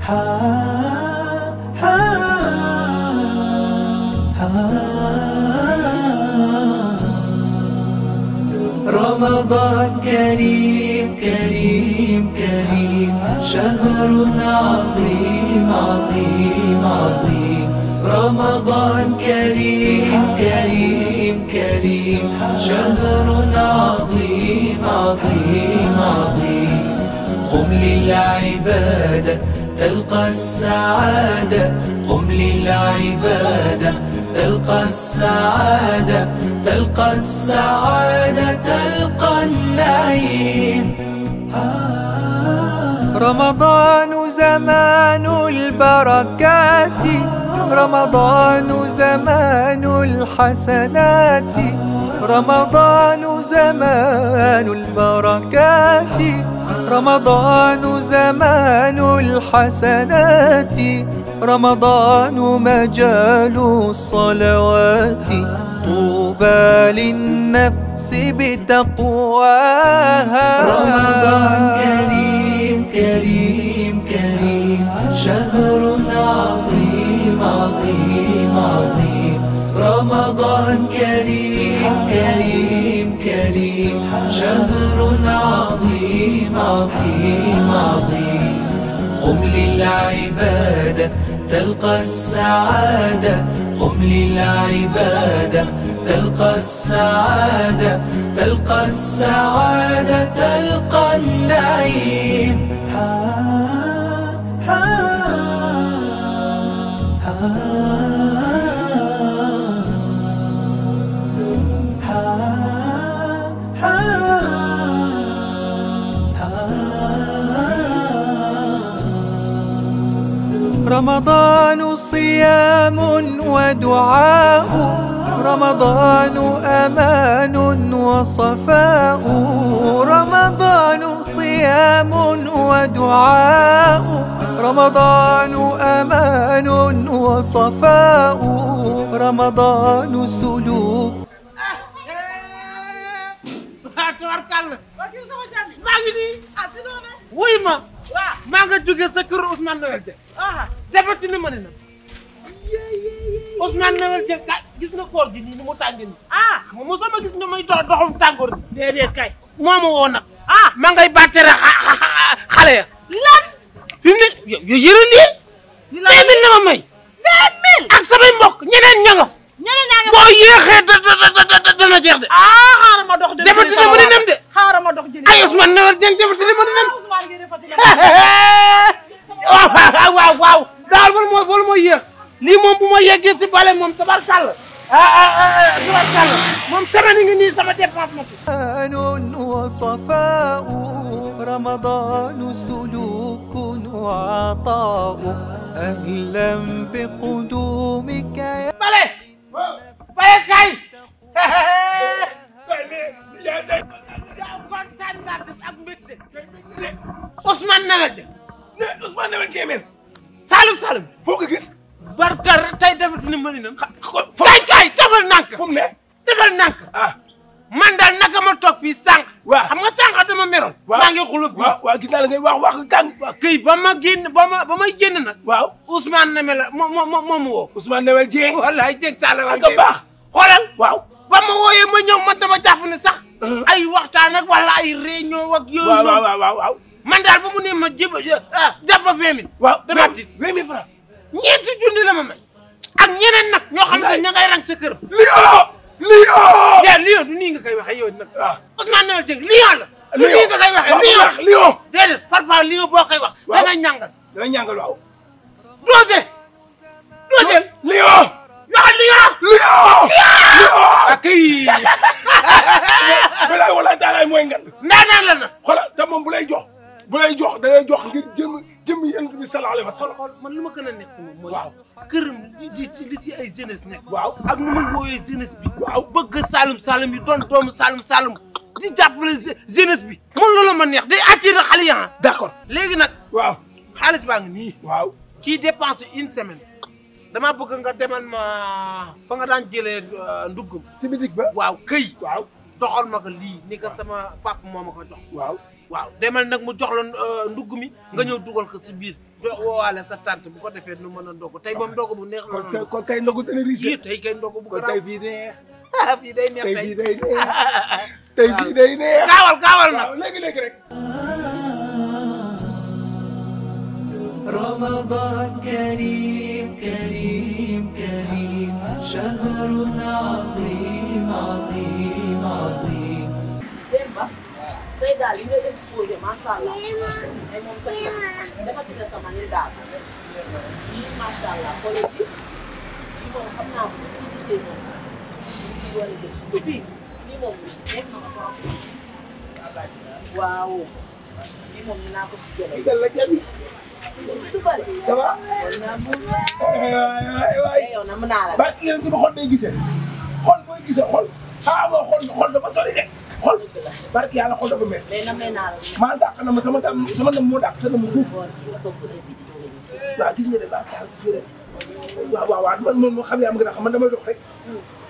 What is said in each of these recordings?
رمضان كريم كريم كريم، شهر عظيم عظيم عظيم. رمضان كريم كريم كريم، شهر عظيم عظيم عظيم. قم للعبادة تلقى السعادة، قم للعبادة تلقى السعادة، تلقى السعادة تلقى النعيم. رمضان زمان البركات، رمضان زمان الحسنات، رمضان زمان البركات، رمضان زمان الحسنات، رمضان مجال الصلوات، طوبى للنفس بتقواها. رمضان كريم كريم كريم، شهر عظيم عظيم عظيم. رمضان كريم كريم كريم، شهر عظيم عظيم عظيم. قم للعبادة تلقى السعادة، قم للعبادة تلقى السعادة، تلقى السعادة تلقى النعيم. رمضان صيام ودعاء، رمضان أمان وصفاء، رمضان صيام ودعاء، رمضان أمان وصفاء، رمضان سلوك. tabarkalla maa ngi nii wuy ma maa nga jóge sa kër Ousmane Noël Dieng defati ni ma ne na Ousmane Noël Dieng ka gis nga koor gi nii ni mu tàngee nii moom mosuma gis nga may doxum tàngoor ni déedéet kay moo ma woo nag ma ngay battere xale ya lan fi mu ne yo yëre lii 5000 la ma may 5000 ak samay mbokk ñeneen ña nga boo yéexee dana jeex de xaaral ma dox defati ni ma ne nem de xaaral ma dox jëli ay Ousmane Noël Dieng defati ni ma ne nem waaw waaw daal wala mooy yéex lii moom bu ma yeggee si bale moom tabarkàlla tabarkàlla moom semaine ngi nii sama dépense ma وصفاء، رمضان سلوك وعطاء، أهلا بقدومك يا bale kay kontaan naa ak mbégte Ousmane Noël Dieng Ousmane Noël Dieng men Saloum foo ko gis barkar tey defati ni mëni nam kay defal nànk fu mu ne defal nànk man daal naka ma toog fii sànq waaw xam nga sànq dama meroon maa ngi xulub bi waaw gis naa la ngay wax tàng këy ba ma génn ba may génn nag waaw Ousmane Noël moom woo Ousmane Noël Dieng wallaay Dieng Saloum ak baax xoolal waaw ba ma wooyee ma ñëw man dama jàpp ne sax ay waxtaan ak wala ay réunion ak yooyu waaw man daal ba mu ne ma jàppa 20 000 waaw dafa tiit 20 000 francs ñeenti junni la ma may ak ñeneen nag ñoo xam ne ña ngay rang sa kër Lion du nii nga koy waxee yow nag Ousmane Noël Dieng Lion la du nii nga koy waxee Lion déedéet parfois Lion boo koy wax da nga ñàngal waaw Dosé Lion waxal Lion ak kay bilaay walaay taalaay mooy ngan ndaanaan la nag xoolal te moom bu lay jox da lay jox ngir jëm yonent bi sallallahu alayhi wa sallam man lu ma gën a nekk si moom mooy waaw këram li si ay jeunesse nekk waaw ak nu muy woowee jeunesse bi waaw bëgg Saloum yi doon doomu Saloum di jàppale jeunesse bi man loolu ma neex day attiré xale yi d'accord léegi nag waaw xaalis baa ngi nii waaw kii dépense une semaine dama bëgg nga demal ma fa nga daan jëlee ndugg ci bitig ba waaw këy waaw doxal ma ko lii ni ko sama papa moo ma ko jox waaw demal nag mu jox la ndugg mi nga ñëw dugal ko si biir woowaale sa tante bu ko defee nu mën a ndogu tey moom ndogu bu neex la noonu. kon tey ndogu dana riche. tey kay ndogu bu kon tey fii neex. fii day neex tey fii day neex. tey fii day neex. gaawal nag. léegi rek. رمضان كريم كريم كريم شهر عظيم عظيم عظيم Demba tey daal li nga exposé macha allah ay moom tamit dafa gis sama ni daal lii macha allah xoolal bi lii moom xam naa ko bu ñu gisee moom lii war a jëm si bii lii moom nekk na ko trop waaw lii moom dinaa ko si jëlee. ça va. waay yow na mën naa la. ba yéen a xol day gisee xol booy gisee xol xol dafa sori de xol barke yàlla xol dafa mel. mais na mel naa la. maa dàq na ma sama ndam moo dàq sa ndam fuuf. waaw gis nga de barke yàlla gis nga de waaw man xam yaa ma gën a xam man damay dox rek.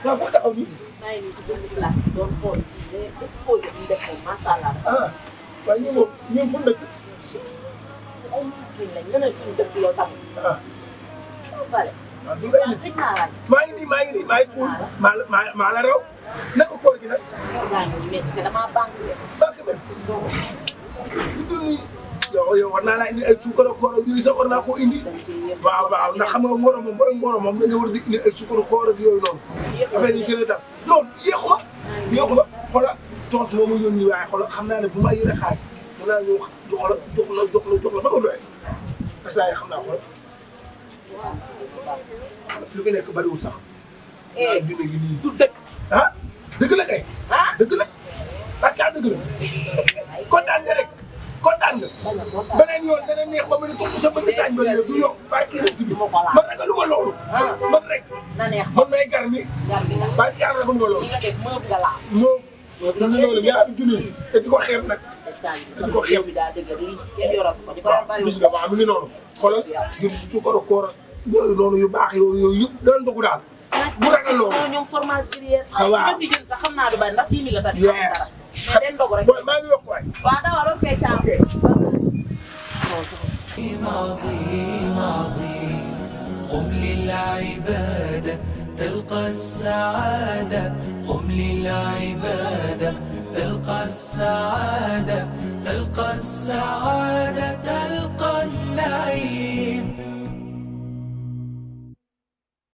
waaw foo taxaw nii. maa ngi nii ci benn place bi doon xool mais exposé bi ñu def moom macha allah. waaye ñoom fu mu dëkk. ay kii lañ nga ne fi ñu dëkk yow tamit. vale. waaw du nga indi maa ngi nii pour maa la raw naka koor gi nag. maa ngi nii mais damaa banque de. banque bi. su dul nii yow war naa laa indi ay suukar koor yooyu sax war naa koo indi. waaw ndax xam nga ngoro moom booy ngoro moom da nga war di indi ay suukar koor ak yooyu noonu. affaire yi gën a dal non yéexuma xoolal toos moo ma yónni waaye xoolal xam naa ne bu ma yore xaaj mën naa ñëw jox la ba nga doyee parce que xam naa xoolal lu fi nekk bariwul sax. dina ngi nii du dëkk. dëgg la kay. dëgg la parce que dëgg la kontaan nga rek kontaan nga. beneen yoon dana neex ba mel ni comme sa bëgg sañ ba léegi du yokk parce que rek bi man ragaluma loolu. man rek man may gar mi. parce que yàlla ragaluma loolu. li nga def mëb nga laal. moom ñu loolu ñaari junni te di ko xeeb nag. di ko xeeb bi daa dëgg lii kenn yoratu ko di ko bari. gis nga waaw mi ngi noonu xoolal jënd si suukaru koor yooyu noonu yu baax yooyu yëpp dana dogu daal. bu ragal loolu ñoom fromage gruyère. waaw li ma si jël sax xam naa du bari ndax 10 000 la tamit. mais den dogu rek. maa ngi yokk waay. waaw dawal ok ciao. عظيم عظيم قم للعبادة تلقى السعادة قم للعبادة تلقى السعادة تلقى السعادة تلقى النعيم